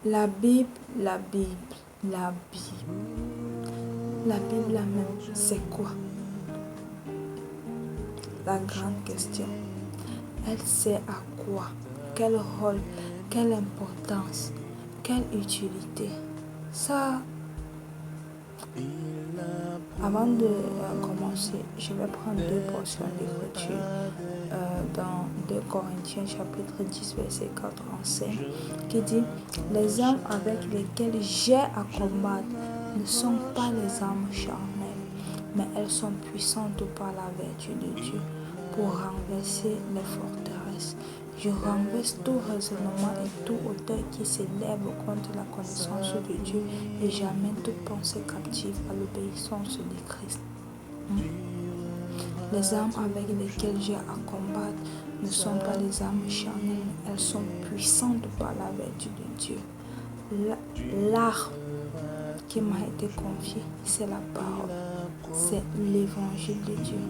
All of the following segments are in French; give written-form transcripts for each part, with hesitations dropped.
La Bible, la Bible, la Bible. La Bible même, c'est quoi? La grande question. Elle sert à quoi? Quel rôle? Quelle importance? Quelle utilité? Ça, avant de commencer, je vais prendre deux portions d'écriture dans 2 Corinthiens chapitre 10 verset 4 en 5 qui dit « Les armes avec lesquelles j'ai à combattre ne sont pas les armes charnelles, mais elles sont puissantes par la vertu de Dieu pour renverser les forteresses. Je renverse tout raisonnement et tout auteur qui s'élève contre la connaissance de Dieu et j'amène toute pensée captive à l'obéissance de Christ. » Les armes avec lesquelles j'ai à combattre ne sont pas les armes charnelles, mais elles sont puissantes par la vertu de Dieu. L'arme qui m'a été confiée, c'est la parole, c'est l'évangile de Dieu,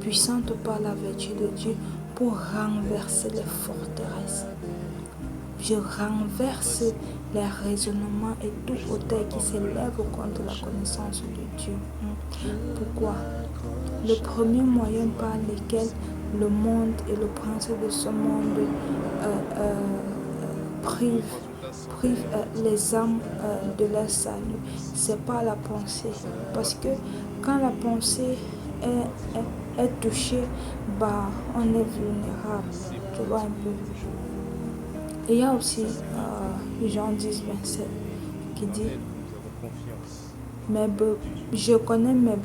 puissante par la vertu de Dieu pour renverser les forteresses. Je renverse les raisonnements et tout auteur qui s'élève contre la connaissance de Dieu. Pourquoi? Le premier moyen par lequel le monde et le prince de ce monde privent les âmes de leur salut, c'est par la pensée. Parce que quand la pensée est touchée, on est vulnérable. Tu vois un peu. Et il y a aussi Jean 10, 27 qui dit je connais mes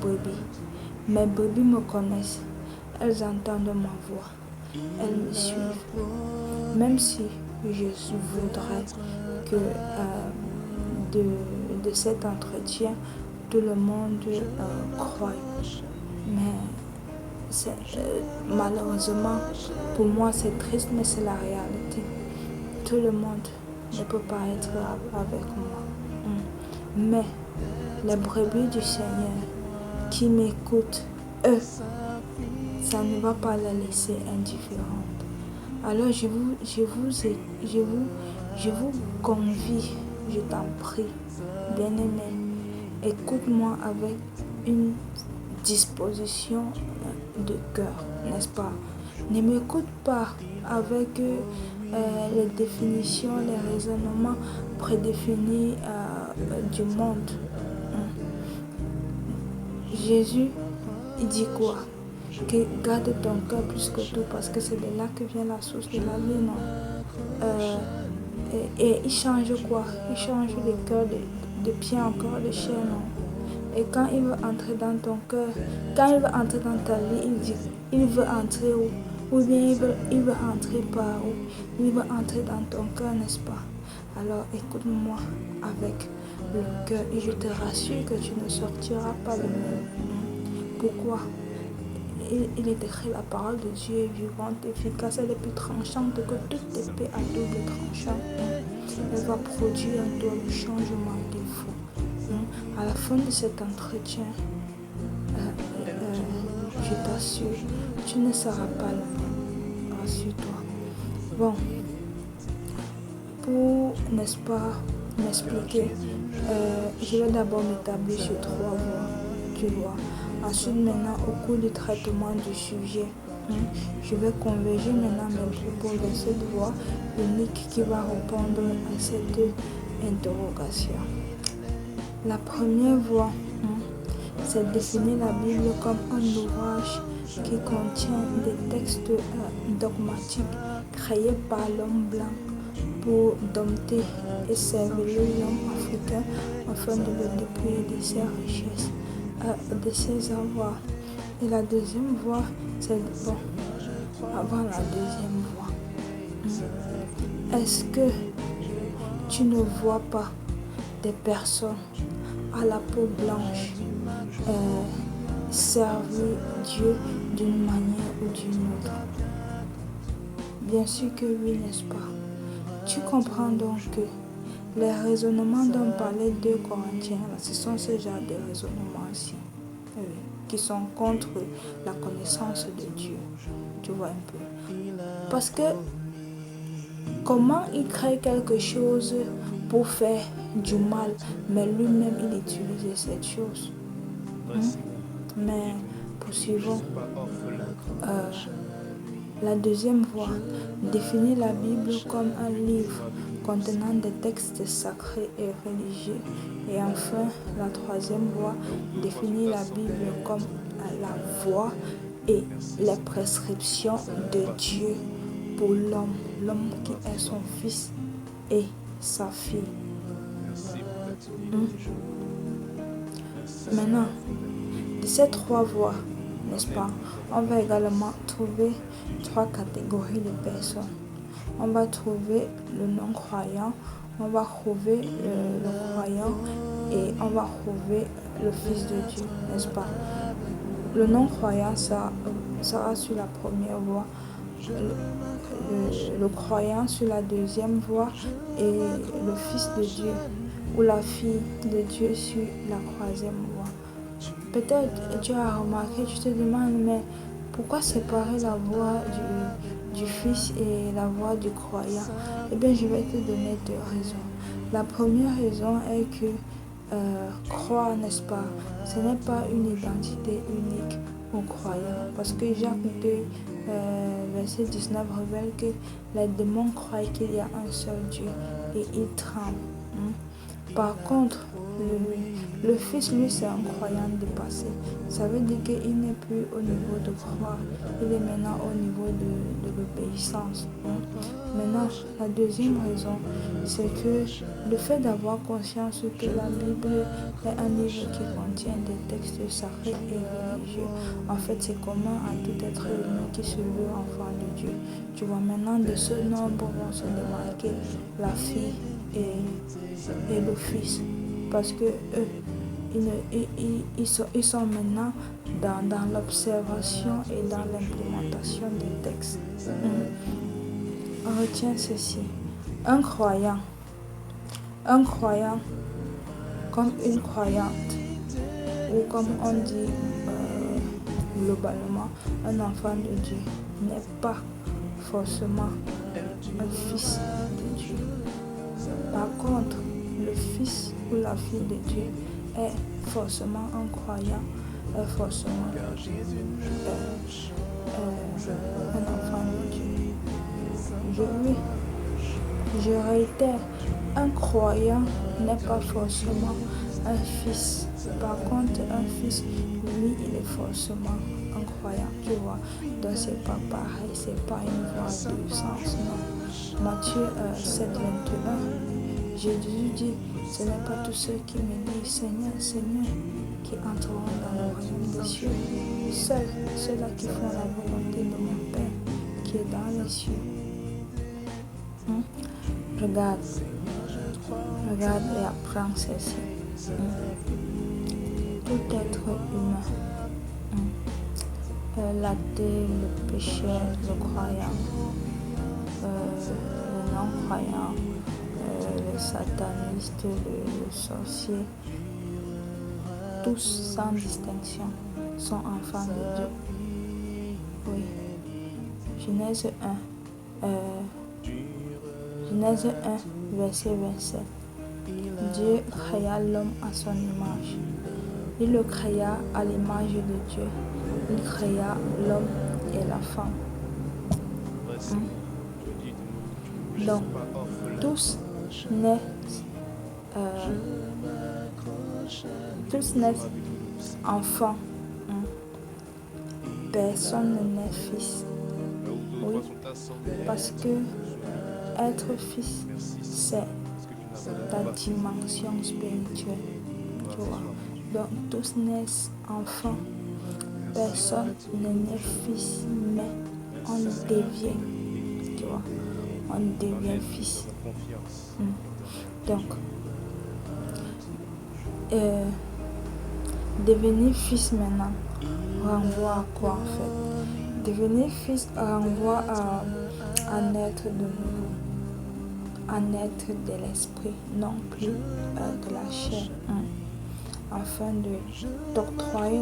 brebis me connaissent, elles entendent ma voix, elles me suivent. Même si je voudrais que de cet entretien, tout le monde croit. Mais malheureusement, pour moi c'est triste, mais c'est la réalité. Tout le monde ne peut pas être avec moi. Mais les brebis du Seigneur qui m'écoutent, eux, ça ne va pas les laisser indifférentes. Alors je vous convie, je t'en prie, bien-aimé, écoute-moi avec une disposition de cœur, n'est-ce pas? Ne m'écoute pas avec les définitions, les raisonnements prédéfinis du monde. Jésus, il dit quoi? Que garde ton cœur plus que tout parce que c'est de là que vient la source de la vie, non? Et il change quoi? Il change le cœur de pied en corps de chair, non? Et quand il veut entrer dans ton cœur, quand il veut entrer dans ta vie, il dit, il veut entrer où? Ou bien il veut entrer par où? Il veut entrer dans ton cœur, n'est-ce pas? Alors écoute-moi avec le cœur et je te rassure que tu ne sortiras pas le même. Pourquoi? Il est écrit, la parole de Dieu est vivante, efficace, elle est plus tranchante que toute épée à double tranchant. Elle va produire en toi le changement qu'il faut. À la fin de cet entretien, je t'assure, tu ne seras pas le même. Rassure-toi. Bon, pour, n'est-ce pas, m'expliquer, je vais d'abord m'établir sur 3 voies, tu vois. Ensuite, maintenant, au cours du traitement du sujet, je vais converger maintenant mes propos dans cette voie unique qui va répondre à cette interrogation. La première voie, c'est définir la Bible comme un ouvrage qui contient des textes dogmatiques créés par l'homme blanc pour dompter et servir l'homme africain afin de le dépouiller de ses richesses, de ses avoirs. Et la deuxième voie, c'est avant la deuxième voie. Est-ce que tu ne vois pas des personnes à la peau blanche servir Dieu d'une manière ou d'une autre? Bien sûr que oui, n'est-ce pas? Tu comprends donc que les raisonnements dont parlait 2 Corinthiens, ce sont ce genre de raisonnements-ci, qui sont contre la connaissance de Dieu. Tu vois un peu. Parce que comment il crée quelque chose pour faire du mal, mais lui-même il utilisait cette chose. Mais poursuivons. La deuxième voie définit la Bible comme un livre contenant des textes sacrés et religieux. Et enfin, la troisième voie définit la Bible comme la voie et les prescriptions de Dieu pour l'homme qui est son fils et sa fille. Maintenant, de ces trois voies, n'est-ce pas, on va également trouver trois catégories de personnes. On va trouver le non-croyant, on va trouver le croyant et on va trouver le Fils de Dieu, n'est-ce pas? Le non-croyant sera sur la première voie, le croyant sur la deuxième voie et le Fils de Dieu ou la fille de Dieu sur la troisième voie. Peut-être tu as remarqué, tu te demandes, mais pourquoi séparer la voix du Fils et la voix du croyant? Eh bien, je vais te donner deux raisons. La première raison est que croire, n'est-ce pas, ce n'est pas une identité unique aux croyants. Parce que Jacques 2, verset 19 révèle que les démons croient qu'il y a un seul Dieu et ils tremblent. Par contre, le Fils, lui, c'est un croyant dépassé. Ça veut dire qu'il n'est plus au niveau de croire, il est maintenant au niveau de l'obéissance. Maintenant, la deuxième raison, c'est que le fait d'avoir conscience que la Bible est un livre qui contient des textes sacrés et religieux, en fait, c'est commun à tout être humain qui se veut enfant de Dieu. Tu vois, maintenant, de ce nombre vont se démarquer la fille et le Fils, parce que eux, ils sont maintenant dans l'observation et dans l'implémentation des textes. On retient ceci. Un croyant comme une croyante, ou comme on dit globalement, un enfant de Dieu n'est pas forcément un fils de Dieu. Par contre, le fils ou la fille de Dieu est forcément un croyant, est forcément un enfant de Dieu. Je réitère, un croyant n'est pas forcément un fils. Par contre, un fils, lui, il est forcément un croyant, tu vois. Donc, c'est pas pareil, c'est pas une voie de sens, non. Matthieu 7, 21, Jésus dit, ce n'est pas tous ceux qui me disent Seigneur, Seigneur, qui entreront dans le royaume des cieux. Seuls ceux-là qui font la volonté de mon Père qui est dans les cieux. Regarde et apprends ceci. Tout être humain, l'athée, le pécheur, le croyant, le non-croyant, le sataniste, le sorcier, tous sans distinction sont enfants de Dieu. Oui. Genèse 1, verset 27. Dieu créa l'homme à son image. Il le créa à l'image de Dieu. Il créa l'homme et la femme. Donc, tous naissent enfants. Personne ne naît fils. Oui, parce que être fils, c'est ta dimension spirituelle. Tu vois. Donc, tous naissent enfants. Personne ne naît fils, mais on devient. Tu vois. On devient fils. Donc, devenir fils maintenant renvoie à quoi en fait? Devenir fils renvoie à naître de nouveau, à naître de l'esprit, non plus de la chair, afin de t'octroyer,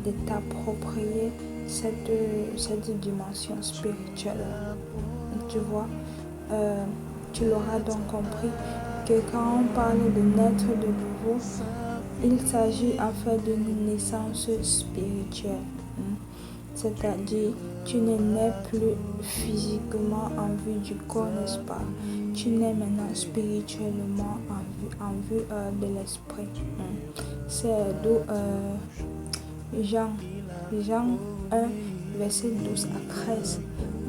de t'approprier cette dimension spirituelle. Tu vois, Tu l'auras donc compris que quand on parle de naître de nouveau, il s'agit en fait d'une naissance spirituelle. C'est-à-dire, tu n'es né plus physiquement en vue du corps, n'est-ce pas? Tu nais maintenant spirituellement en vue de l'esprit. C'est d'où Jean 1, verset 12 à 13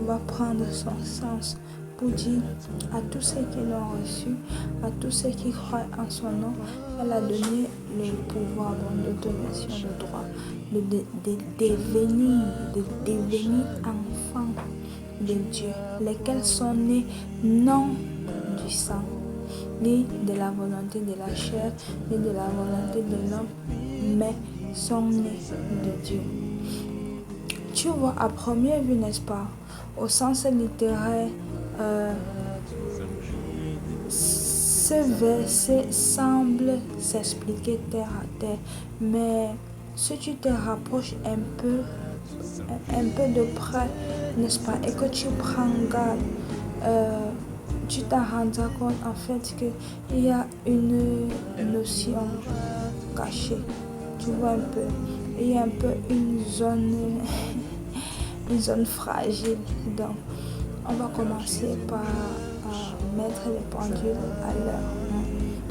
va prendre son sens pour dire à tous ceux qui l'ont reçu, à tous ceux qui croient en son nom, elle a donné le pouvoir, d'autorisation, le droit de devenir enfants de Dieu, lesquels sont nés non du sang, ni de la volonté de la chair, ni de la volonté de l'homme, mais sont nés de Dieu. Tu vois, à première vue, n'est-ce pas, au sens littéraire, ce verset semble s'expliquer terre à terre, mais si tu te rapproches un peu de près, n'est-ce pas, et que tu prends garde, tu t'en rendras compte en fait qu'il y a une notion cachée. Tu vois un peu, il y a un peu une zone fragile. Donc, on va commencer par mettre les pendules à l'heure,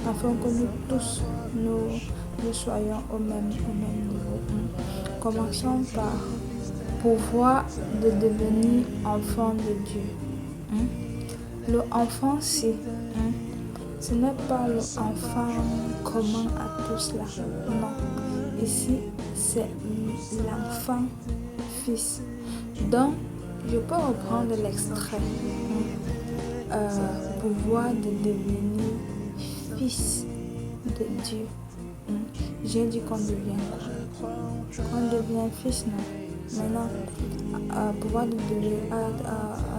afin que nous tous, nous soyons au même niveau. Commençons par pouvoir de devenir enfant de Dieu. Le enfant, ce n'est pas l'enfant commun à tous là. Non. Ici, c'est l'enfant fils. Donc, je peux reprendre l'extrait. Pouvoir de devenir fils de Dieu. J'ai dit qu'on devient quoi? Qu'on devient fils, non? Maintenant, pouvoir de devenir à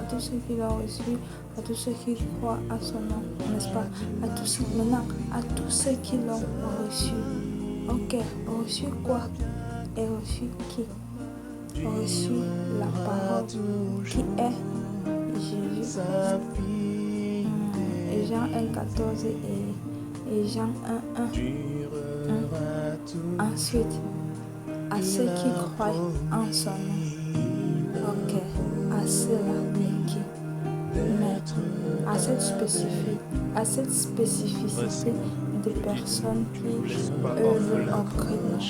tous ceux qui l'ont reçu, à tous ceux qui croient à son nom, n'est-ce pas? Maintenant, à tous ceux qui l'ont reçu. Ok, reçu quoi? Et reçu qui? Reçu la parole qui est Jésus. Et Jean 1,14 et Jean 1,1. Ensuite, à ceux qui croient en son nom. Ok, à ceux-là, mais qui? Mais à cette spécificité des personnes qui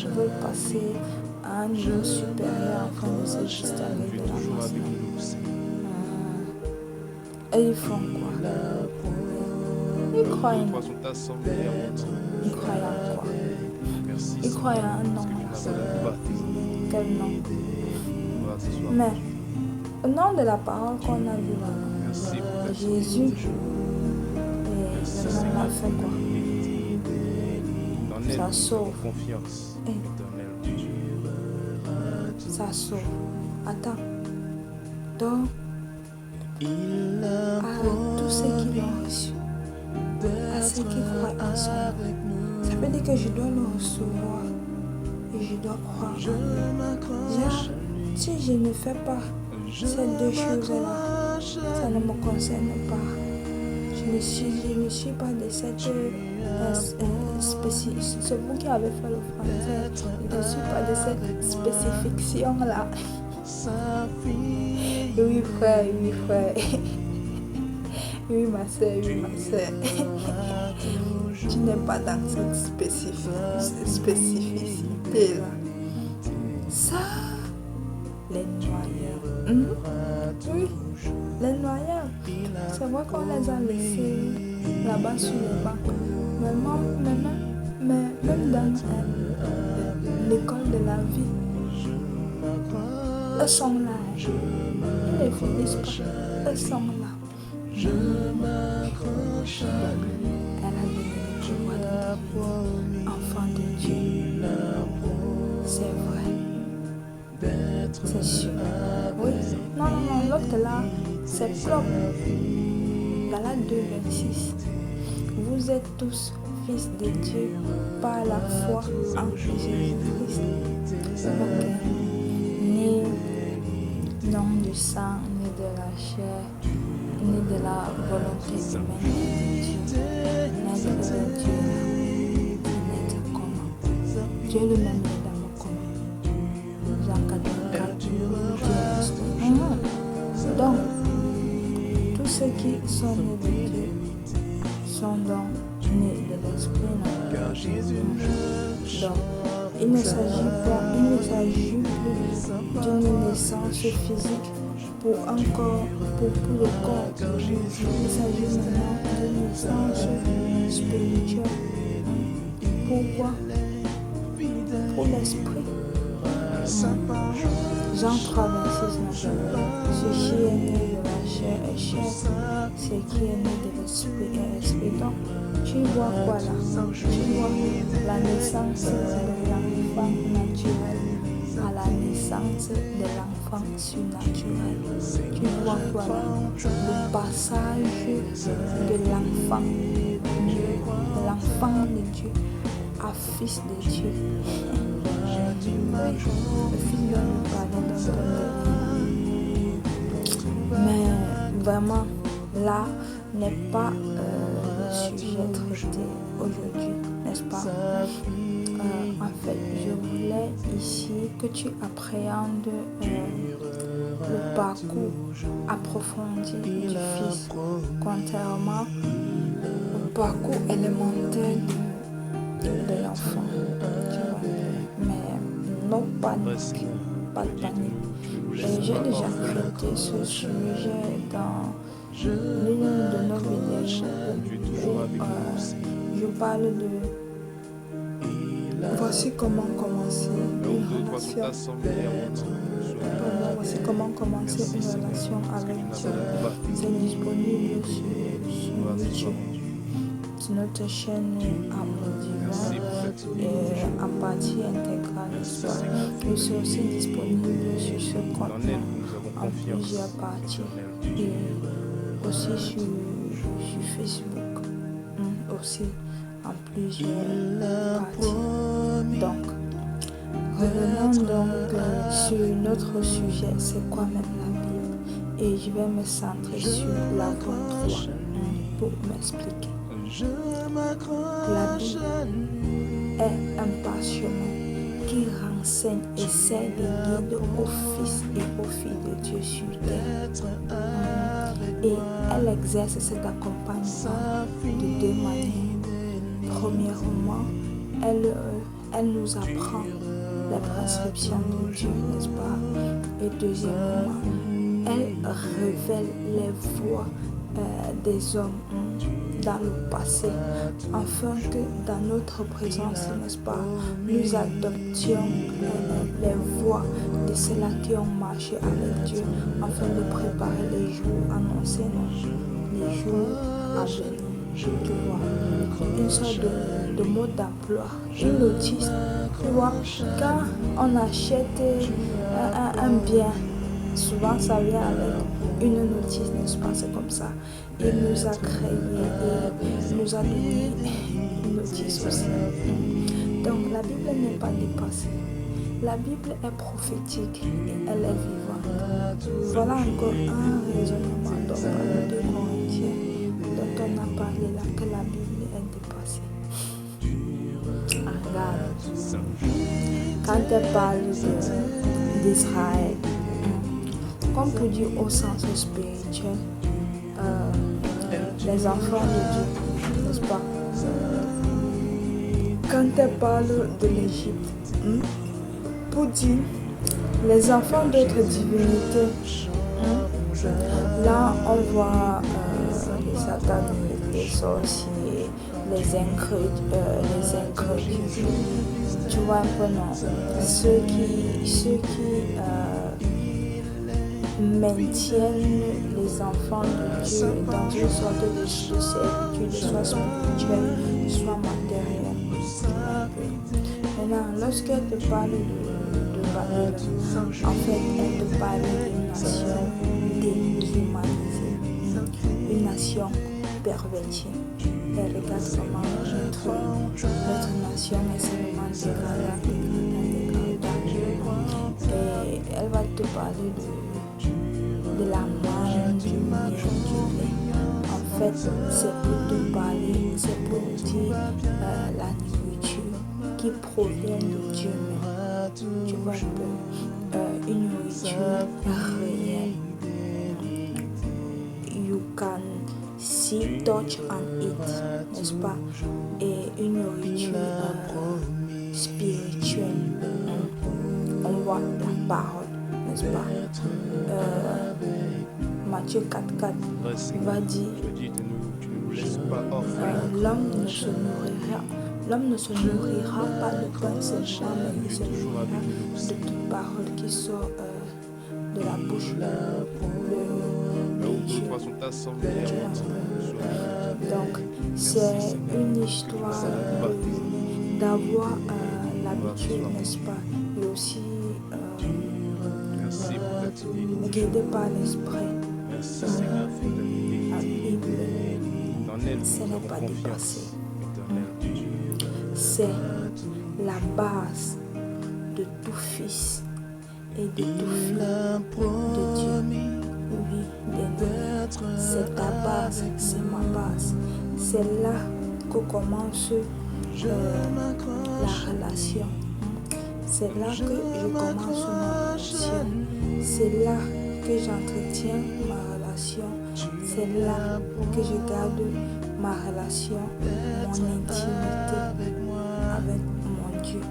veulent passer à un niveau supérieur afin de se distinguer de la masse. Et ils font quoi? Ils croient en quoi? Ils croient en un nom. Quel nom? Mais au nom de la parole qu'on a vue là, Jésus, et le nom a fait quoi? Ça sauve. Ça sauve. Attends. Donc, à tous ceux qui l'ont reçu, à ceux qui croient en son nom, ça veut dire que je dois le recevoir et je dois croire. Déjà, si je ne fais pas ces deux choses-là, ça ne me concerne pas. Je ne suis pas de cette c'est vous qui avez fait le français. Je ne suis pas de cette spécification-là. Oui, frère. Oui, ma soeur. Tu n'es pas dans cette spécificité-là. Ça, les noyeurs. Oui, les noyeurs. C'est vrai qu'on les a laissés là-bas sur les bancs. Mais même dans l'école de la vie, eux sont là. Ils ne finissent pas. Eux sont là. Elle a donné le pouvoir d'être enfant de Dieu. C'est vrai. C'est sûr. Oui. Non, l'autre là, c'est propre. Voilà 2,26. Vous êtes tous fils de Dieu par la foi en Jésus-Christ. Ok. Ni non du sang, ni de la chair, ni de la volonté humaine, mais de Dieu. N'est de Dieu qui n'est commun. Dieu lui-même est dans mon commun. Jean 4, Dieu est l'esprit. Donc, tous ceux qui sont nés de Dieu sont donc nés de l'esprit. Donc, il ne s'agit plus d'une naissance physique pour un corps, pour le corps. Il s'agit maintenant d'une naissance spirituelle. Pourquoi? Pour l'esprit. Jean 3, 26, 9. Ce qui est né de la chair est chair, ce qui est né de l'esprit est esprit. Donc, tu vois quoi là? Tu vois la naissance de l'enfant naturel à la naissance de l'enfant surnaturel. Tu vois quoi là? Le passage de l'enfant de Dieu à fils de Dieu. Le fils de nous parlait d'un mais vraiment, là n'est pas le sujet traité aujourd'hui, n'est-ce pas? En fait, je voulais ici que tu appréhendes le parcours approfondi du Fils, contrairement au parcours élémentaire de l'enfant. Mais non panique, pas de panique. Et j'ai déjà traité ce sujet dans l'une de nos vidéos où je parle de voici comment commencer une relation. Voici comment commencer une relation avec Dieu. C'est disponible sur YouTube, sur notre chaîne Amour Divin et en partie intégrale, n'est-ce pas? Et c'est aussi disponible sur ce compte en plusieurs parties et aussi sur Facebook, aussi en plusieurs parties. Donc, revenons donc sur notre sujet, c'est quoi même la Bible? Et je vais me centrer sur la 23 pour m'expliquer. La Bible est un parchemin qui renseigne et sert de guide aux fils et aux filles de Dieu sur terre. Et elle exerce cet accompagnement de deux manières. Premièrement, elle nous apprend les prescriptions de Dieu, n'est-ce pas? Et deuxièmement, elle révèle les voies des hommes dans le passé, afin que dans notre présence, n'est-ce pas, nous adoptions les voies de ceux-là qui ont marché avec Dieu, afin de préparer les jours annoncés, les jours à venir. Tu vois, une sorte de mode d'emploi, une notice. Tu vois, quand on achète un bien, souvent ça vient avec une notice, n'est-ce pas? C'est comme ça. Il nous a créé et nous a donné une notice aussi. Donc la Bible n'est pas dépassée. La Bible est prophétique et elle est vivante. Voilà encore un raisonnement dont parle de Corinthiens, dont on a parlé là, que la Bible est dépassée. Regarde, quand elle parle d'Israël, comme pour dire au sens spirituel, les enfants de Dieu, n'est-ce pas? Quand elle parle de l'Égypte, pour dire les enfants d'autres divinités, là on voit les sataniques, les sorciers, les incrédules, tu vois un peu, non? Ceux qui maintiennent les enfants de Dieu dans une sorte de servitude, soit spirituelle, soit matérielle. Maintenant, lorsqu'elle te parle de Babylone, en fait, elle te parle d'une nation déshumanisée, une nation pervertie. Et regarde comment notre nation est seulement dégradante. Et elle va te parler de de la manne, du miel, du lait. En fait, c'est plutôt parler, c'est pour dire la nourriture qui provient de Dieu même. Tu vois un peu une nourriture réelle. You can see, touch and eat, n'est-ce pas? Et une nourriture spirituelle. On voit la parole, n'est-ce pas? Matthieu 4,4 va dire l'homme ne se nourrira pas de pain seulement, mais il se nourrira de toute parole qui sort de la bouche de Dieu. Donc, c'est une histoire d'avoir l'habitude, n'est-ce pas, et aussi guidé par l'esprit. La Bible, ce n'est pas dépassé. C'est la base de tout fils et de tout fille de Dieu. Oui, c'est ta base, c'est ma base. C'est là que commence la relation. C'est là que je commence ma relation. C'est là que j'entretiens ma relation. C'est là que je garde ma relation, mon intimité avec mon Dieu.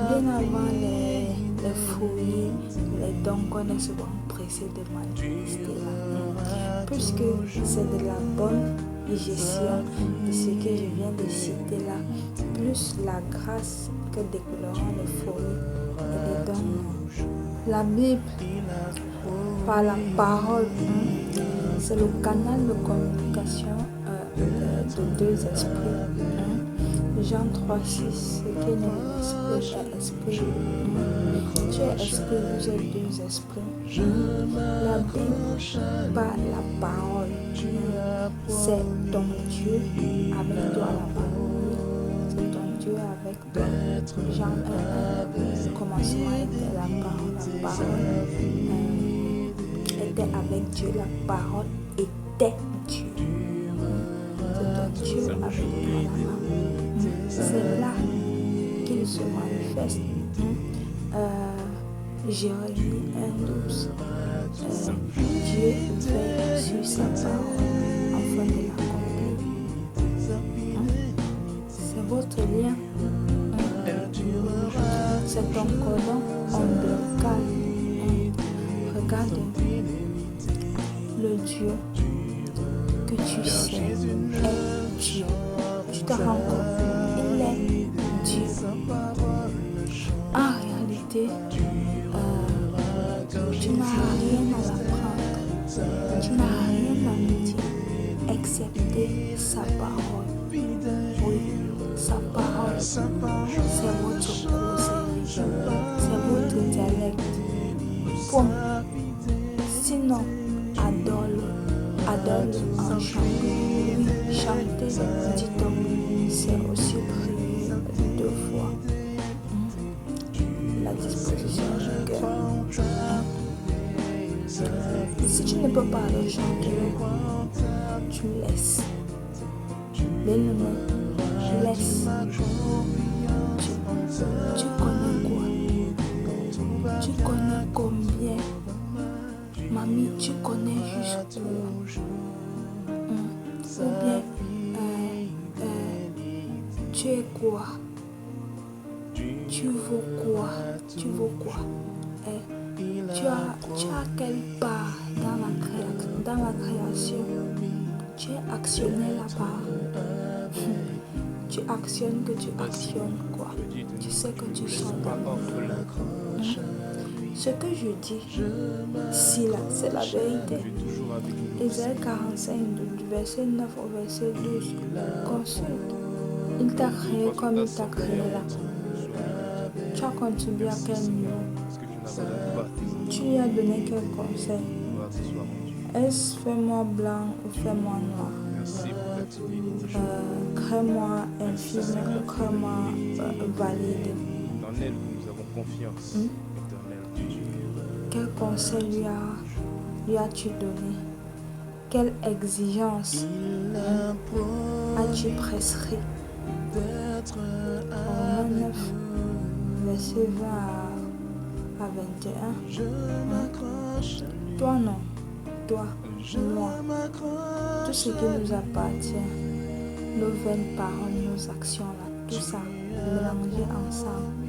Bien avant les fruits, les dons qu'on est souvent pressés de manifester là. Puisque c'est de la bonne digestion de ce que je viens de citer là, plus la grâce que découleront les fruits et les dons. La Bible, par la parole, c'est le canal de communication de deux esprits. Jean 3,6, ce qui est l'esprit est esprit. Tu es esprit, vous êtes deux esprits. La Bible, par la parole, c'est ton Dieu avec toi là-bas. C'est ton Dieu avec toi. Jean 1, commencement était la parole. La parole était avec Dieu. La parole était Dieu. C'est ton Dieu avec toi là-bas. C'est là qu'il se manifeste. Jérémie 1,12. Dieu veille sur sa parole afin de l'accomplir. C'est votre lien. C'est ton cordon ombilical. Regarde le Dieu que tu sais est Dieu. Tu te rends compte, il est Dieu. En réalité, tu n'as rien à l'apprendre, tu n'as rien à me dire, excepté sa parole. Oui, sa parole, c'est votre causerie, c'est votre dialecte. Point. Sinon, adore-le en chantant. Oui, chanter, dit-on, c'est aussi prier 2 fois. La disposition du cœur. Si tu ne peux pas le chanter, tu laisses. Bien-aimé, laisse. Tu connais quoi? Tu connais combien? Mamie, tu connais jusqu'où? Ou bien, tu es quoi? Tu vaux quoi? Tu vaux quoi? Tu as quelle part dans la création? Tu es actionné là-bas. Tu actionnes que tu actionnes quoi? Tu sais que tu sens dans le Ce que je dis, si là, c'est la vérité. Ésaïe 45, du verset 9 au verset 12. Consulte. Il t'a créé comme il t'a créé là. Tu as contribué à quel niveau? Tu lui as donné quel conseil? Est-ce fais-moi blanc ou fais-moi noir? Crée-moi infirme ou crée-moi valide? En elle, nous avons confiance. Quel conseil lui a lui as-tu donné? Quelle exigence as-tu prescrit? Romains 9, verset 20 à 21. Toi non, toi, moi, tout ce qui nous appartient, nos vaines paroles, nos actions, là, tout ça, mélangé ensemble,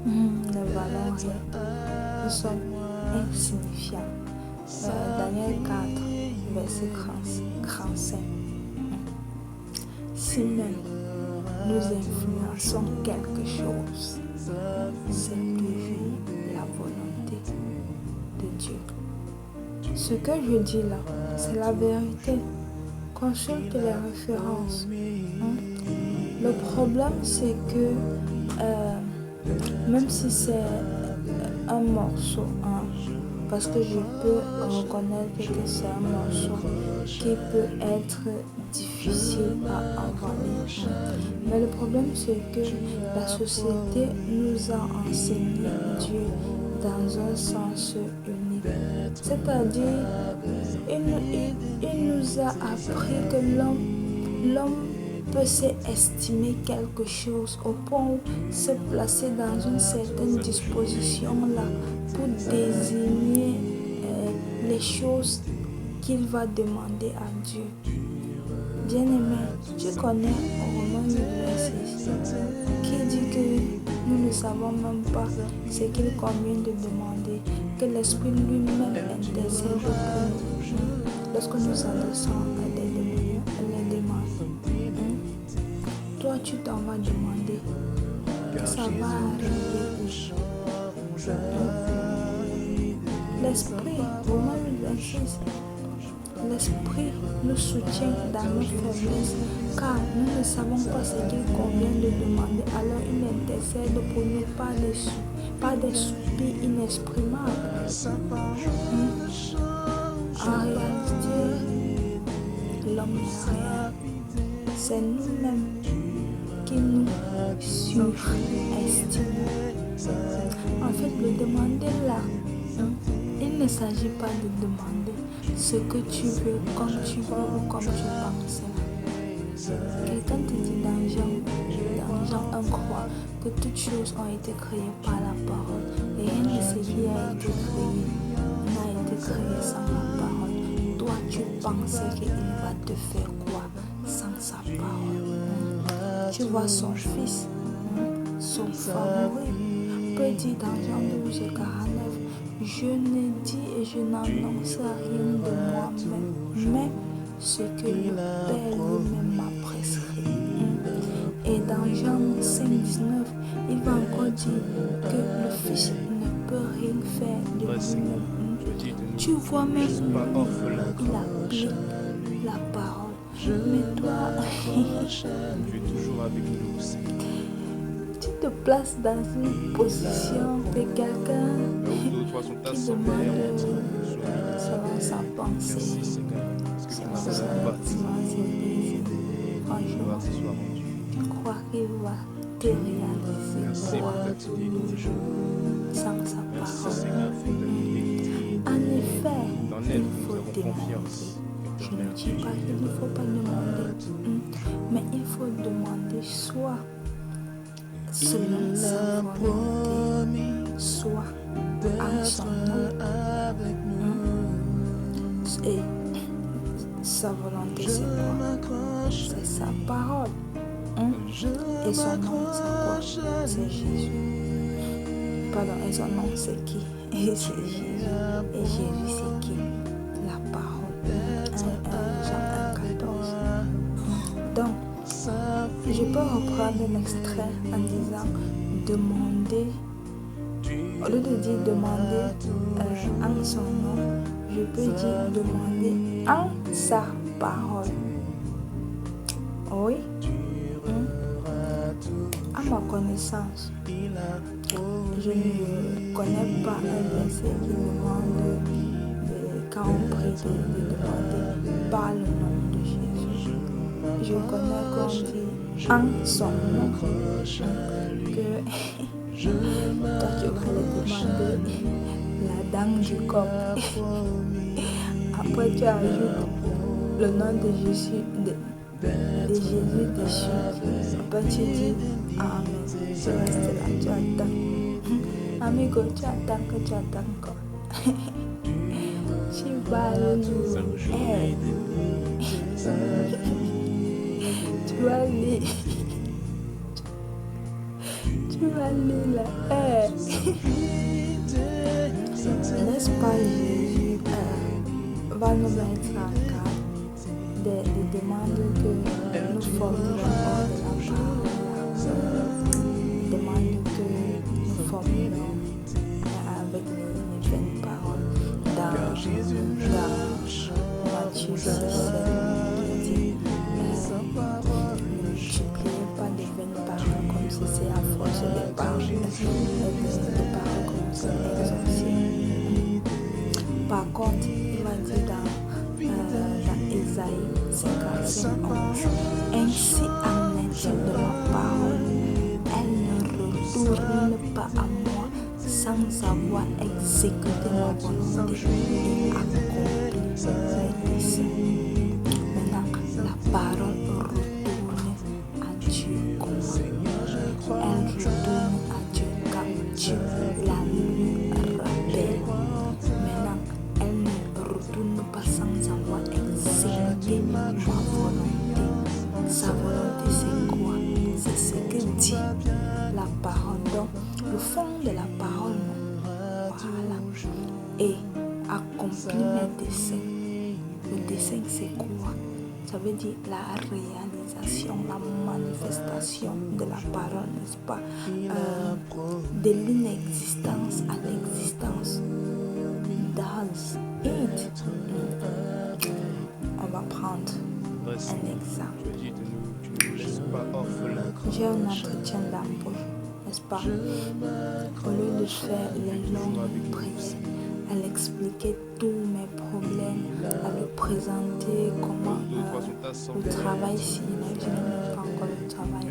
ne valons rien. Nous sommes insignifiants. Daniel 4, verset 35. Si même nous influençons quelque chose, c'est toujours la volonté de Dieu. Ce que je dis là, c'est la vérité. Consulte les références. Le problème, c'est que même si c'est un morceau, parce que je peux reconnaître que c'est un morceau qui peut être difficile à avaler. Mais le problème, c'est que la société nous a enseigné Dieu dans un sens unique. C'est-à-dire, il nous a appris que l'homme peut s'estimer quelque chose au point où se placer dans une certaine disposition là pour désigner les choses qu'il va demander à Dieu. Bien-aimé, tu connais Romains 8, verset 6 qui dit que nous ne savons même pas ce qu'il convient de demander, que l'Esprit lui-même intercède pour nous lorsque nous adressons les demandes. Toi, tu t'en vas demander que ça va arriver où? L'Esprit, Romains 8, verset 6, l'Esprit nous soutient dans nos faiblesses, car nous ne savons pas ce qu'il convient de demander. Alors il intercède pour nous par des soupirs inexprimables. En réalité, l'homme n'est rien. C'est nous-mêmes qui nous surestimons. En fait, le demander là, il ne s'agit pas de demander ce que tu veux, comme tu veux ou comme tu penses. Quelqu'un te dit dans Jean 1 croit que toutes choses ont été créées par la parole. Et rien de ce qui a été créé n'a été créé sans la parole. Toi, tu penses qu'il va te faire quoi sans sa parole? Tu vois son fils, son favori, peut dire dans Jean 12 et 49, je ne dis et je n'annonce rien de moi-même, mais ce que le Père lui-même m'a prescrit. Et dans Jean 5, 19, il va encore dire que le Fils ne peut rien faire de lui-même. Tu vois même, il applique la parole. Mais toi, tu es toujours avec nous, Seigneur. Tu te places dans une position de quelqu'un qui demande selon sa pensée, selon son bâtiment, ses désirs. Franchement, tu crois qu'il va te réaliser quoi sans sa parole? En effet, il faut demander. Je ne dis pas qu'il ne faut pas demander, mais il faut demander soit selon sa volonté, soit en son nom. Et sa volonté, c'est quoi? C'est sa parole. Et son nom, c'est quoi? C'est Jésus. Pardon, et son nom, c'est qui? Et c'est Jésus. Et Jésus, c'est qui? La parole. Jean 1, 14. Donc, je peux reprendre l'extrait en disant demander. Au lieu de dire demander en son nom, je peux dire demander en sa parole. Oui. À ma connaissance, je ne connais pas un verset qui demande quand on prie de demander par le nom de Jésus. Je connais qu'on dit en son nom que toi tu vas aller demander la dame du corps. Après, tu ajoutes le nom de Jésus, de Jésus dessus. Après, tu dis Amen. Tu restes là, tu attends. Amigo, tu attends que tu attends quoi. Tu vas lire. Tu vas lire. Tu vas lire là. N'est-ce pas, Jésus va nous mettre à garde des demandes que nous formulons hors de la parole, des demandes que nous formulons avec les vaines paroles dans Matthieu 6, qui dit ne multipliez pas les vaines paroles comme si c'est à force de paroles, des paroles comme si exorcisées. Par contre, il va dire dans Ésaïe 55, 11, ainsi en est-il de ma parole, elle ne retourne pas à moi sans avoir exécuté ma volonté et accompli mes desseins. Maintenant, la parole retourne à Dieu comment elle retourne à Dieu quand Dieu la lui rappelle. Maintenant, elle ne retourne pas sans avoir exécuté ma volonté. Sa volonté, c'est quoi? C'est ce que dit la parole. Donc, le fond de la parole, voilà. Et accomplir mes desseins. Le dessein, c'est quoi? Ça veut dire la réalisation, la manifestation de la parole, n'est-ce pas? De l'inexistence à l'existence. Does it? On va prendre un exemple. J'ai un entretien d'embauche, n'est-ce pas? Au lieu de faire les longues prises, à l'expliquer tous mes problèmes, à lui présenter comment le travail s'il je n'ai même pas encore le travail,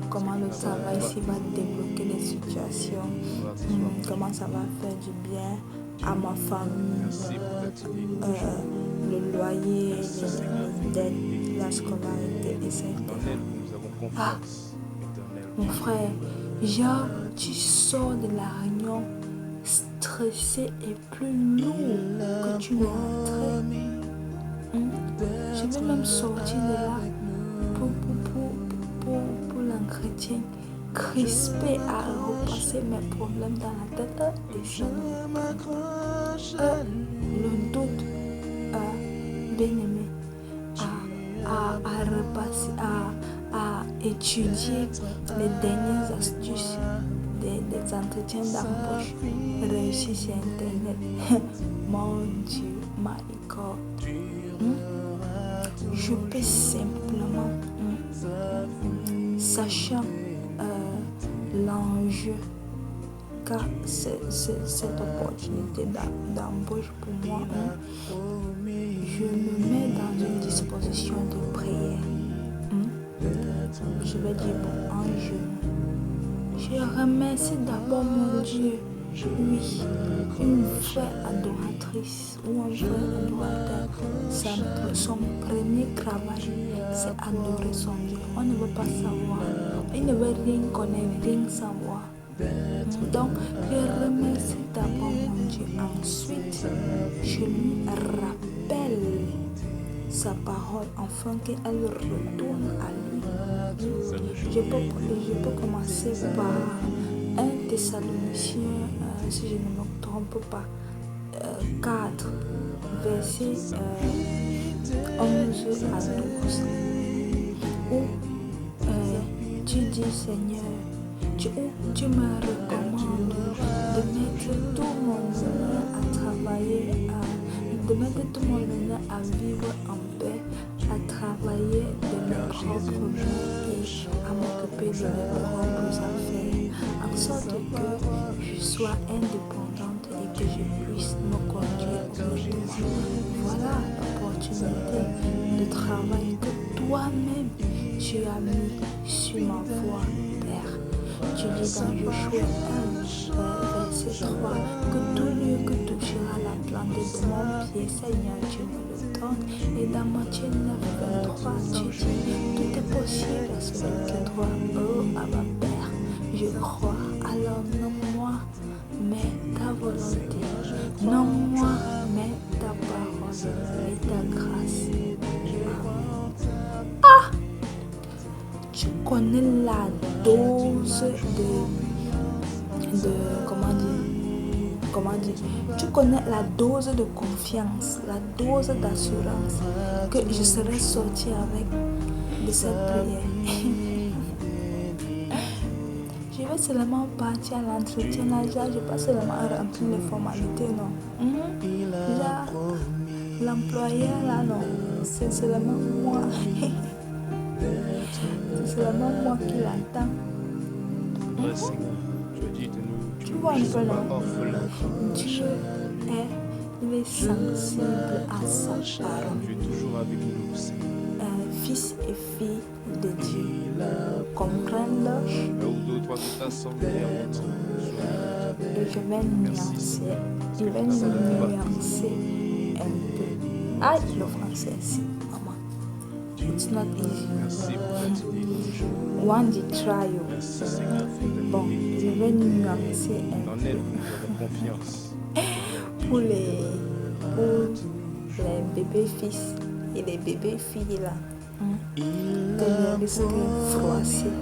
comment le travail s'il va débloquer les situations, comment ça va faire du bien à ma famille, le loyer, les dettes, la scolarité, etc. Ah, mon frère, genre, tu sors de la réunion stressé et plus lourd que tu n'es entré. Je vais même sortir de là pour l'entretien, crispé à repasser mes problèmes dans la tête et ça le doute, bien aimé, à repasser, à étudier les dernières astuces des entretiens d'embauche réussis sur Internet. Mon Dieu, my God. Je peux simplement, sachant l'enjeu car cette opportunité d'embauche pour moi, je me mets dans une disposition de prière. Je vais dire bon, en genou. Je remercie d'abord mon Dieu. Oui, une vraie adoratrice ou un vrai adorateur, son premier travail, c'est adorer son Dieu. On ne veut pas savoir, il ne veut rien connaître, rien savoir. Donc, je remercie d'abord mon Dieu. Ensuite, je lui rappelle sa parole afin qu'elle retourne à lui. Je peux commencer par 1 Thessaloniciens, si je ne me trompe pas, 4, versets 11 à 12, où tu dis Seigneur, tu me recommandes de mettre tout mon honneur à travailler, de mettre tout mon honneur à vivre en paix, à travailler de mes propres mains et à m'occuper de mes propres affaires, en sorte que je sois indépendante et que je puisse me conduire honnêtement. Voilà l'opportunité de travail que toi-même tu as mis sur ma voie, Père. Tu lis dans Josué 1, verset 3, que tout lieu que touchera la plante de mon pied, Seigneur, tu me le donnes. Et dans Matthieu 9, 23, tu dis, tout est possible à celui qui croit. Oh, Abba Père, je crois. Alors non moi, mais ta volonté. Non moi, mais ta parole et ta grâce. Ah! Tu connais la dose de comment dire, tu connais la dose de confiance, la dose d'assurance que je serai sortie avec de cette prière. Je vais seulement partir à l'entretien là, je ne vais pas seulement remplir les formalités, non. Là, l'employeur là, non, c'est seulement moi. C'est seulement moi qui l'attends. Ouais, Seigneur, je dis de nous, Tu vois un peu là. orphelin. Dieu il est sensible à sa parole. Tu es toujours avec nous, Seigneur. Fils et filles de Dieu comprennent Là où deux ou trois sont assemblés en mon nom, et je vais nuancer. Je vais nuancer un peu. Ah, le français ici, maman. It's not easy. merci pour la vie. One day try you. Merci, Seigneur, fidèle. Bon, je vais nuancer un En elle, nous avons confiance. pour les bébés fils et les bébés filles là, que je risque de froisser.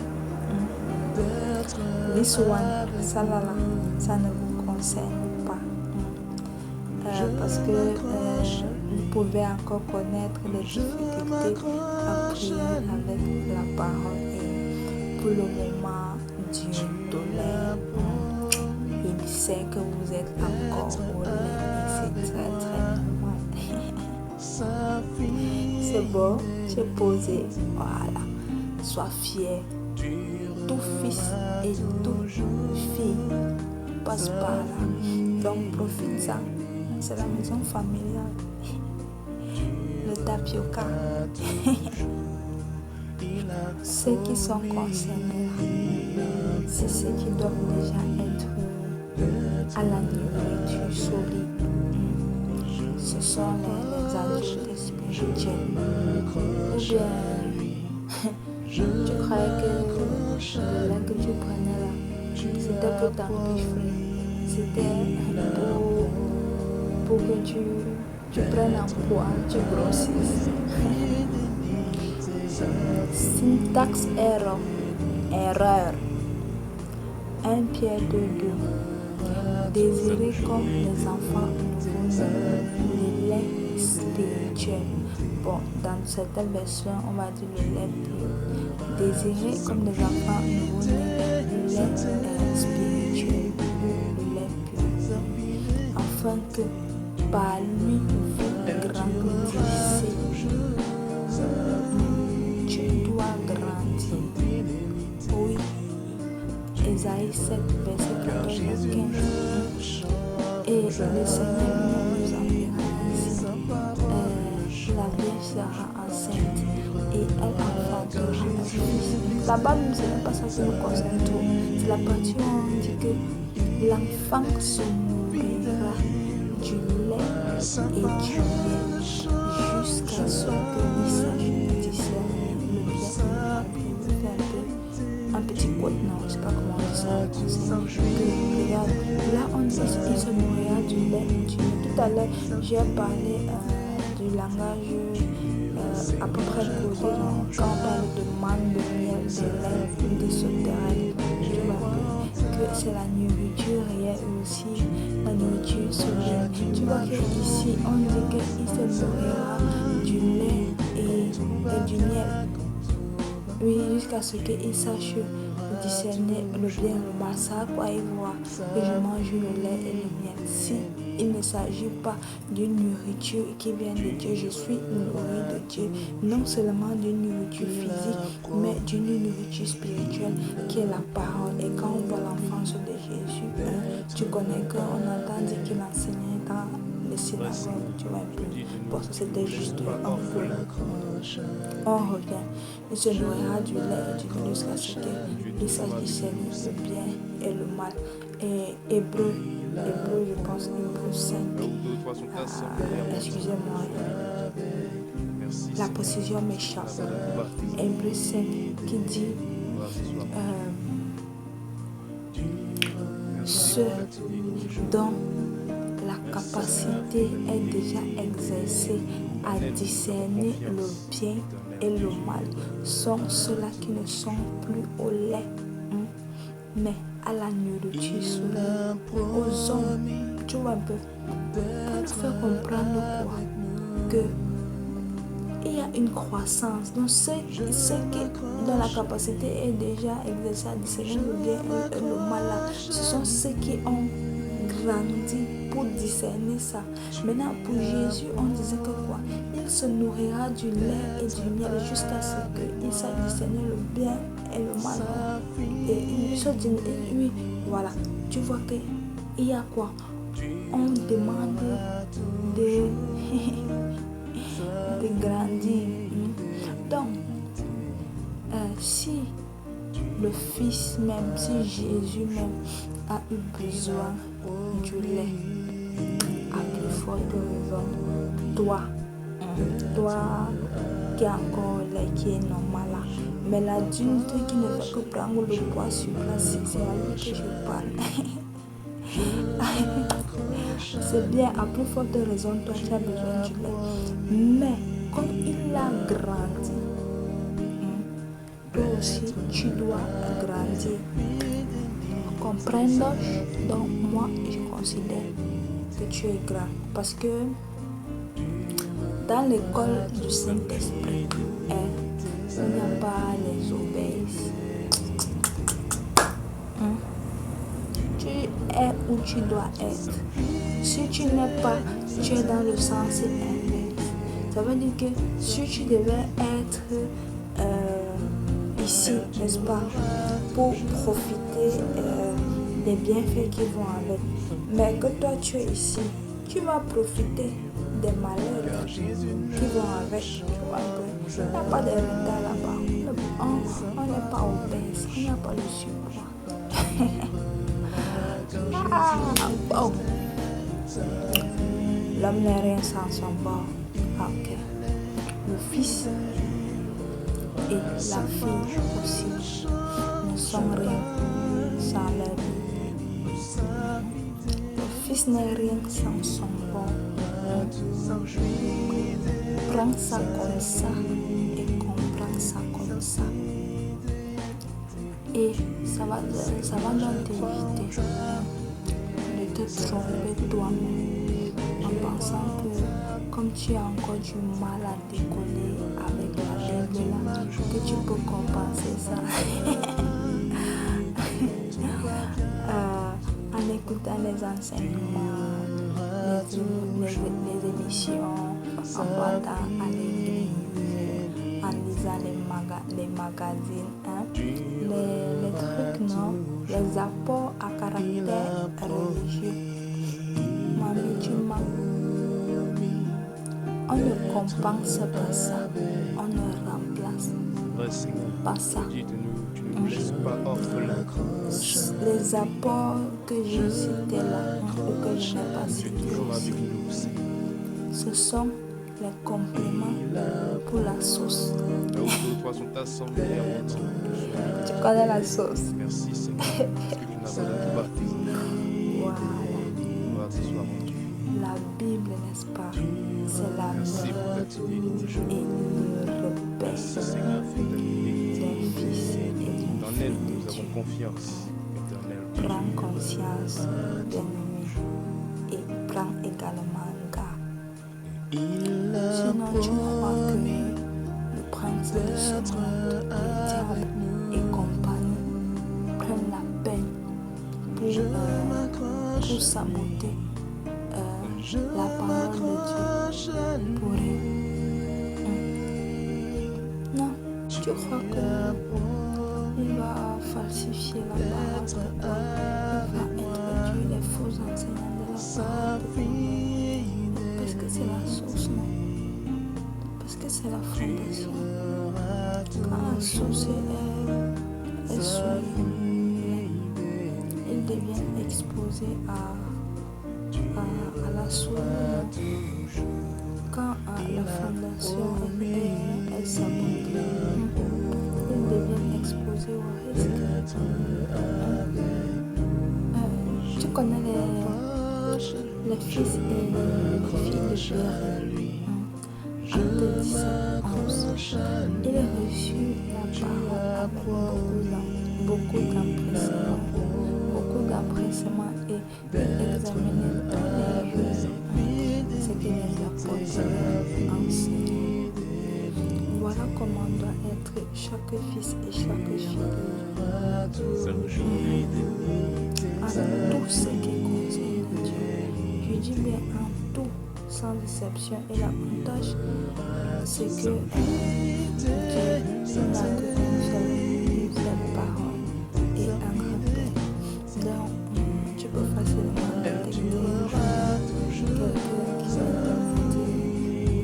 This one, ça là, ça ne vous concerne pas. Parce que vous pouvez encore connaître les difficultés à prier avec la parole. Et pour le moment, Dieu tolère. Il sait que vous êtes encore au lait et c'est très normal. C'est bon, c'est posé. Voilà. Sois fier. Tout fils et toute fille passe par là. Donc profite-en. C'est la maison familiale. Le tapioca. Ceux qui sont concernés, c'est ceux qui doivent déjà être à la nourriture solide. Ce sont les adultes spirituels. Ou bien, tu croyais que le lait que tu prenais là, c'était pour t'amplifier. C'était pour que tu prennes un poids, tu grossisses. Syntaxe erreur. 1 Pierre 2, 2. Désirez comme les enfants nouveau-nés le lait spirituel. Bon, dans certaines versions, on va dire le lait pur. Désirez comme les enfants nouveau-nés le lait spirituel, le lait pur, afin que par lui vous grandissez. Tu dois grandir. Oui. Ésaïe 7, verset 14 à 15. Et le Seigneur nous enverra ici. La Vierge sera enceinte et elle enfantera un fils. Là-bas, ce n'est pas ça qui nous concerne trop. C'est la partie où on dit que l'enfant se nourrira du lait et du miel jusqu'à ce qu'il sache discerner le bien et le mal. Un petit quote, non, je ne sais pas comment on dit ça en français. Regarde, là on dit qu'il se nourrira du lait. Tout à l'heure, j'ai parlé du langage à peu près posé. Quand on parle de manne, de miel, de lait, de sauterelle, tu vois que c'est la nourriture réelle aussi, la nourriture soulière. Tu vois qu'ici, on dit qu'il se nourrira du lait et du miel. Oui, jusqu'à ce qu'il sache discerner le bien et le mal. Ça, quoi, il voit que je mange le lait et le miel. Si il ne s'agit pas d'une nourriture qui vient de Dieu, je suis nourri de Dieu. Non seulement d'une nourriture physique, mais d'une nourriture spirituelle qui est la parole. Et quand on voit l'enfance de Jésus, tu connais qu'on entend dire qu'il enseignait les synagogues, tu vois un peu. Bon, ça c'était juste un peu. On revient. Il se nourrira du lait et du miel jusqu'à ce qu'il sache discerner le bien et le mal. Et Hébreu, je pense, Hébreu 5. Là où deux ou trois sont assemblés en mon nom, Excusez-moi, merci la Seigneur. précision m'échappe. Ça va nous baptiser. Hébreu 5 qui dit Gloire ce soir. ceux dont la capacité est déjà exercée à discerner le bien et le mal sont ceux-là qui ne sont plus au lait, mais à la nourriture solide, aux hommes. Tu vois un peu, pour te faire comprendre quoi, que il y a une croissance. Donc ceux qui dont la capacité est déjà exercée à discerner le bien et le mal, là, ce sont ceux qui ont grandi pour discerner ça. Maintenant, pour Jésus, on disait que quoi? Il se nourrira du lait et du miel jusqu'à ce qu'il sache discerner le bien et le mal. Et il se dit, oui, voilà. Tu vois que il y a quoi? On demande de grandir. Donc, si le Fils même, si Jésus même a eu besoin du lait, à plus forte raison, toi qui as encore le lait qui est normal là, mais l'adulte qui ne fait que prendre le poids sur place, c'est à lui que je parle. C'est bien, à plus forte raison, toi tu as besoin du lait. Mais comme il a grandi, toi aussi tu dois grandir. Comprendre? Donc moi je considère que tu es grand. Parce que dans l'école du Saint-Esprit, il n'y a pas les obéis. Tu es où tu dois être. Si tu n'es pas, tu es dans le sens inverse. Ça veut dire que si tu devais être ici, n'est-ce pas, pour profiter des bienfaits qui vont avec, mais que toi tu es ici, tu vas profiter des malheurs qui vont avec. Tu vois, il n'y a pas de retard là-bas. On n'est pas obèse, il n'y a pas de surpoids. Bon. L'homme n'est rien sans son bord. Ok. Le fils et la fille aussi ne sont rien sans leur vie. Le fils n'est rien sans son bord. Prends ça comme ça et comprends ça comme ça. Et ça va donc t'éviter de te tromper toi-même en pensant que comme tu as encore du mal à décoller avec la Bible là, que tu peux compenser ça en écoutant les enseignements, les émissions, en partant à l'église, en lisant les magazines, les trucs, non, les apports à caractère religieux. Mamie, tu mens. On ne compense pas ça, on ne remplace pas ça. Les apports que je citais là, ou que je n'ai pas cités aussi, ce sont les compléments pour la sauce. Là où deux ou trois sont assemblés en mon nom. Tu connais la sauce? Merci Seigneur, parce que tu n'as pas nous baptiser. Voilà. Gloire ce soir, mon Dieu. La Bible, n'est-ce pas? C'est la Merci pour ta divinité. et le repère Merci Seigneur pour ta divinité. d'un fils et d'une En fille elle, de nous Dieu. avons confiance éternelle. Prends conscience, bien-aimé, et prends également garde. Sinon, tu crois que le prince de ce monde, le diable et compagnie prennent la peine pour saboter la parole de Dieu pour eux. Non, tu crois qu'il va falsifier la parole de Dieu, il va introduire les faux enseignants de la parole de Dieu. Est-ce que c'est la source? Non. Parce que c'est la fondation. Quand la source est souillée, il devient exposé à la souillure. Quand la fondation est sabotée, il devient exposé au risque. Tu connais les fils et les filles de Pierre, acte 17, 11. Il reçut la parole avec beaucoup d'empressement et il examinait tous les jours ce que les apôtres enseignaient. Voilà comment doit être chaque fils et chaque fille en tout ce qui concerne Dieu. Je dis bien en tout, sans exception. Et l'avantage, c'est que Dieu n'a qu'une seule parole et un grand-père. Donc, tu peux facilement détecter quelqu'un qui va interpréter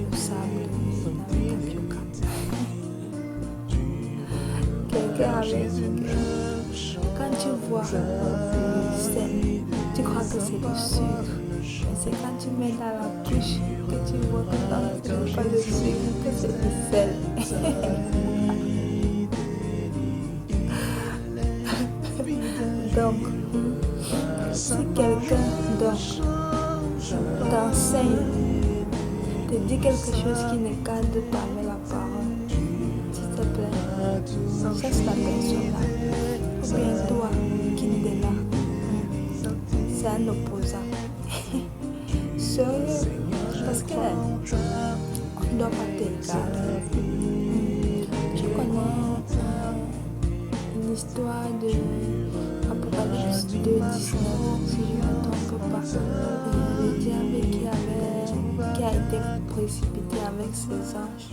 le sable dans le tapioca. Quelqu'un avait dit que quand tu vois le sel, tu crois que c'est du sucre. Mais c'est quand tu mets dans la bouche que tu vois que ce n'est pas le sucre, que c'est du sel. Donc, si quelqu'un t'enseigne, te dit quelque chose qui ne cadre pas avec la parole, s'il te plaît, cesse la personne-là. Ou bien toi qui n'es là, c'est un opposant. Sérieux, parce que on ne doit pas t'égarer. Tu connais une histoire de Apocalypse 2, 19, si je ne me trompe pas. Le diable qui a été précipité avec ses anges.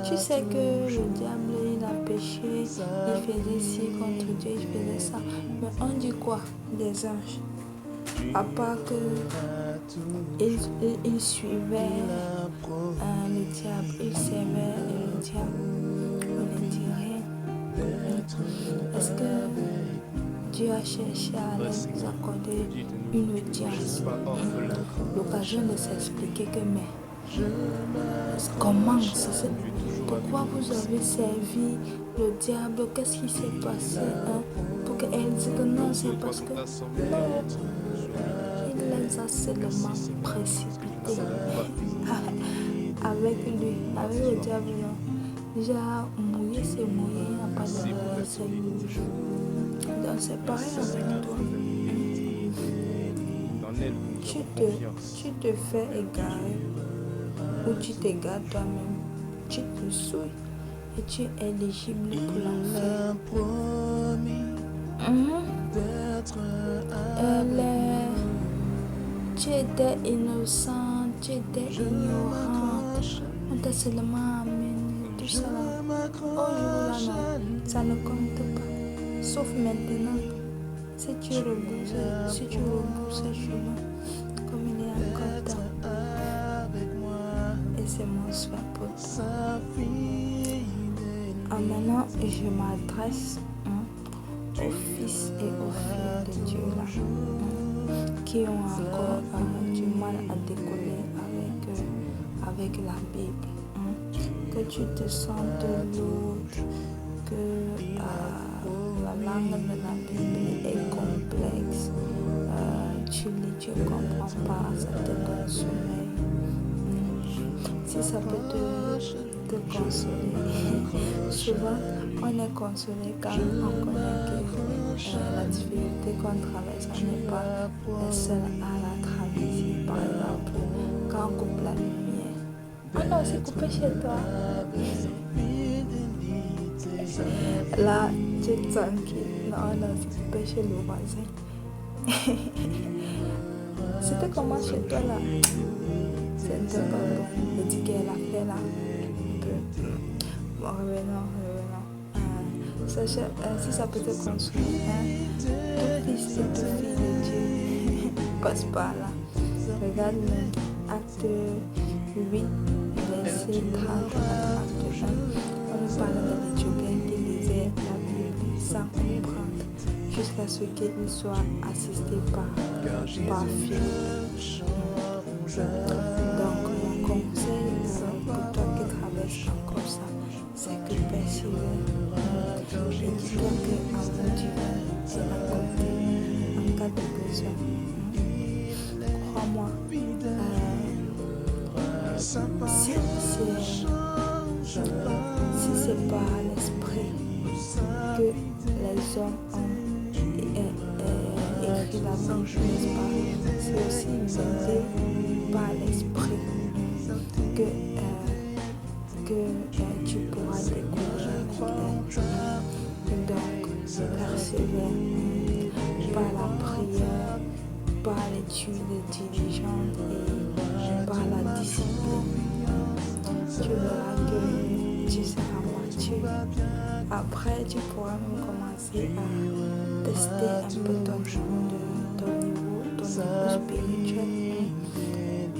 Tu sais que le diable, il a péché, il faisait ci contre Dieu, il faisait ça. Mais on dit quoi des anges? À part qu'il suivait le diable, il servait le diable. On ne dit rien. Est-ce que Dieu a cherché à les accorder une audience, l'occasion de s'expliquer que comment ça s'est... Pourquoi vous avez servi le diable? Qu'est-ce qui s'est passé pour qu'elle dise que non, c'est parce que non, il les a seulement précipités avec lui, avec le diable. Déjà, mouiller, c'est mouiller, il n'y a pas de verset. Donc, c'est pareil avec toi. Tu te fais égarer ou tu t'égares toi-même, tu te souilles et tu es éligible pour l'enfer. Tu étais innocent, tu étais ignorant, on t'a seulement amené tout ça là. Aujourd'hui là, non, ça ne compte pas. Sauf maintenant, si tu rebousses le chemin, comme il est encore temps. Et c'est mon souhait pour toi. Maintenant, je m'adresse aux fils et aux filles de Dieu là, qui ont encore du mal à décoller avec la Bible. Que tu te sentes lourd, que la langue de la Bible est complexe. Tu lis, tu ne comprends pas, ça te donne sommeil. Si ça peut te consoler. Souvent, on est consolé quand on connaît que la difficulté qu'on traverse, on n'est pas seul à la traverser. Par exemple, quand on coupe la lumière. Ah non, c'est coupé chez toi. Là, tu es tranquille. Non, c'est coupé chez le voisin. C'était comment chez toi là? C'était pas bon. Le dit qu'elle a fait là. Bon, revenons. Si ça peut te consoler, tout fils et toute fille de Dieu passe par là. Regarde-le. acte 8, verset 30 à 31, on nous parle d'un Éthiopien qui lisait la Bible sans comprendre jusqu'à ce qu'il soit assisté par Philippe. Donc mon conseil pour toi qui traverse encore ça, c'est que persévère. Et dis-toi qu'amour divin est à côté en cas de besoin. Crois-moi, si c'est par l'esprit que les hommes ont écrit la Bible, n'est-ce pas? C'est aussi guidé par l'esprit que tu pourras découvrir la terre. Donc, persévère par la prière, par l'étude diligente et par la discipline. Tu verras que tu seras mature. Après, tu pourras même commencer à tester un peu ton niveau spirituel.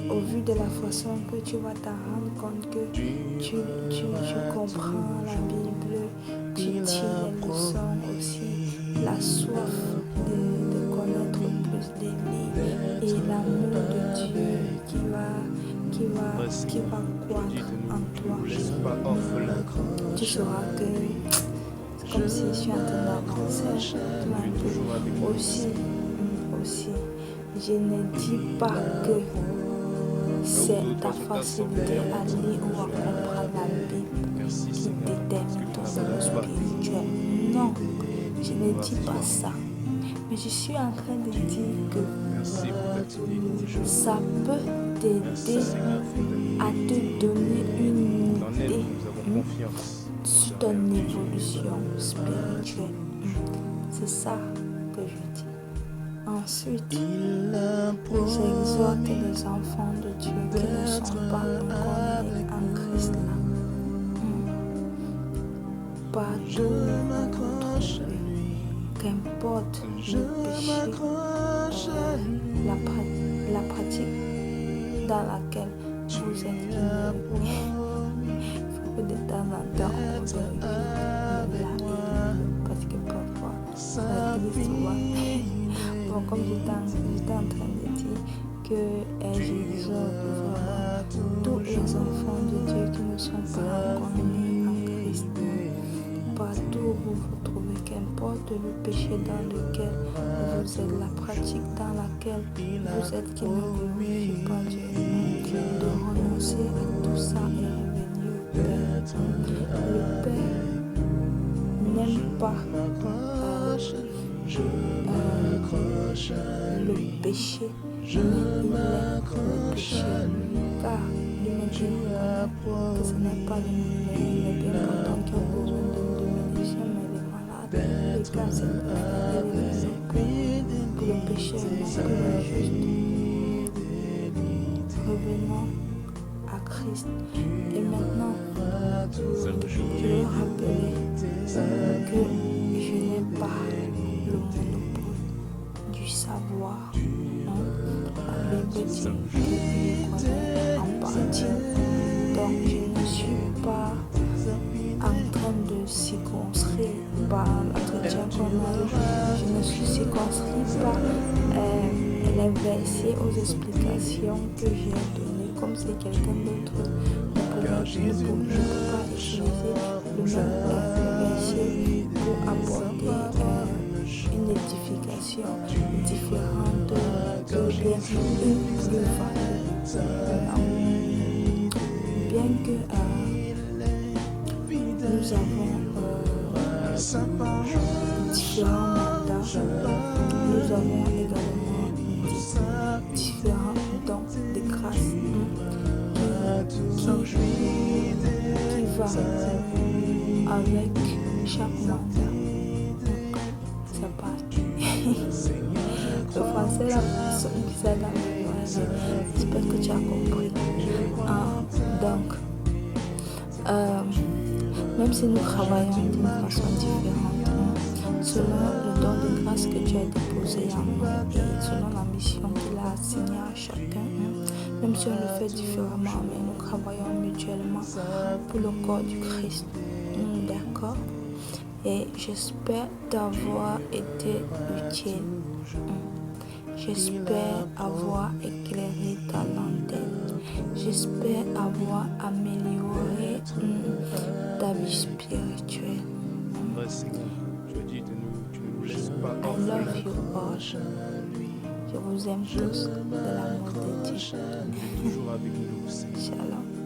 Au vu de la façon que tu vas t'en rendre compte que tu comprends la Bible, tu tires les leçons aussi, la soif de connaître plus des livres et l'amour de Dieu qui va croître en toi. Tu sauras que c'est comme si je suis en train d'avancer aussi. Je ne dis pas que c'est ta facilité à lire ou à comprendre la Bible qui détermine ton niveau spirituel. Non, je ne dis pas ça. Mais je suis en train de dire que ça peut t'aider à te donner une idée sur ton évolution spirituelle. C'est ça que je dis. Ensuite, j'exhorte les enfants de Dieu qui ne sont pas encore nés en Christ là. Partout où vous trouvez, qu'importe le péché, la pratique dans laquelle vous êtes ignorés. Il faut que de temps en temps on vérifie parce que parfois ça glisse souvent. Bon, comme j'étais en train de dire que j'exhorte vraiment tous les enfants de Dieu qui ne sont pas encore nés en Christ. Partout où vous vous trouvez, qu'importe le péché dans lequel vous êtes, la pratique dans laquelle vous êtes qui ne glorifie pas Dieu, de renoncer à tout ça et revenir au Père. Le Père n'aime pas le péché, mais il aime le péché, car il ne dit que ce n'est pas les bien portants qui ont besoin de médecin, mais les malades, les cancers, pour le péché, non pour le juste. Revenons à Christ. Et maintenant, je vais rappeler que je n'ai pas le monopole du savoir. Non, la Bible dit que je connais en partie. Donc je ne suis pas en train de circonscrire par l'entretien qu'on a eu. Je ne suis circonscrit par les versets aux explications que j'ai données, comme si quelqu'un d'autre ne peut pas utiliser le même verset pour apporter une édification différente ou bien une plus-value. Bien que nous avons différents mandats, nous avons également différents dons de grâce qui va avec chaque mandat. Ça passe. Le français, la personne qui s'est dans le voyage, j'espère que tu as compris. Donc, même si nous travaillons d'une façon différente, selon le don de grâce que Dieu a déposé en nous et selon la mission qu'il a assignée à chacun. Même si on le fait différemment, mais nous travaillons mutuellement pour le corps du Christ. D'accord? Et j'espère t'avoir été utile. J'espère avoir éclairé ta lanterne. J'espère avoir amélioré ta vie spirituelle. Vrai Seigneur, tu as dit tu ne nous laisses pas I love orphelins. you all. Je vous aime tous de l'amour de Dieu. Tu es toujours avec nous, Seigneur. Shalom.